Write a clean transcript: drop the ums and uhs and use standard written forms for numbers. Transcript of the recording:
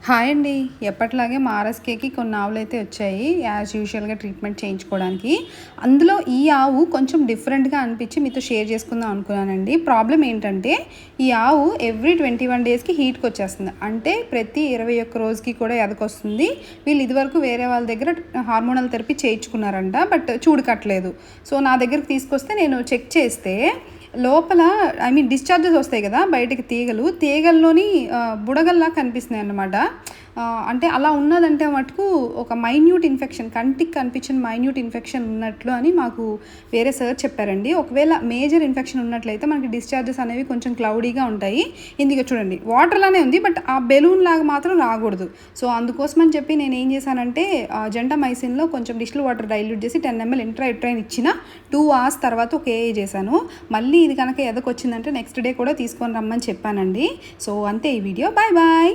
Hi అండి. ఎప్పటిలాగే మా ఆర్ఎస్కేకి కొన్ని ఆవులైతే వచ్చాయి. యాజ్ యూజువల్‌గా ట్రీట్మెంట్ చేయించుకోవడానికి. అందులో ఈ ఆవు కొంచెం డిఫరెంట్‌గా అనిపించి మీతో షేర్ చేసుకుందాం అనుకున్నానండి. ప్రాబ్లమ్ ఏంటంటే ఈ ఆవు ఎవ్రీ 21 డేస్‌కి హీట్‌కొచ్చేస్తుంది. అంటే ప్రతి 21 రోజుకి కూడా ఎదకొస్తుంది. వీళ్ళు ఇదివరకు వేరే వాళ్ళ దగ్గర హార్మోనల్ థెరపీ చేయించుకున్నారంట. బట్ చూడకట్లేదు. సో నా దగ్గరికి తీసుకొస్తే నేను చెక్ చేస్తే లోపల డిశ్చార్జెస్ వస్తాయి కదా బయటికి తీగల్లోని బుడగల్లా కనిపిస్తున్నాయి అన్నమాట. అంటే అలా ఉన్నదంటే మటుకు ఒక మైన్యూట్ ఇన్ఫెక్షన్, కంటికి కనిపించిన మైన్యూట్ ఇన్ఫెక్షన్ ఉన్నట్లు అని మాకు వేరే సార్ చెప్పారండి. ఒకవేళ మేజర్ ఇన్ఫెక్షన్ ఉన్నట్లయితే మనకి డిశ్చార్జెస్ అనేవి కొంచెం క్లౌడీగా ఉంటాయి. ఇందులో చూడండి వాటర్లానే ఉంది, బట్ ఆ బెలూన్ లాగా మాత్రం రాకూడదు. సో అందుకోసం అని చెప్పి నేను ఏం చేశానంటే జెంటామైసిన్లో కొంచెం డిస్టిల్ వాటర్ డైల్యూట్ చేసి 10 ml ఇంట్రైన్ ఇచ్చిన 2 hours తర్వాత ఒక ఏఏ చేశాను. మళ్ళీ ఇది కనుక ఎదకొచ్చిందంటే నెక్స్ట్ డే కూడా తీసుకొని రమ్మని చెప్పానండి. సో అంతే ఈ వీడియో. Bye bye.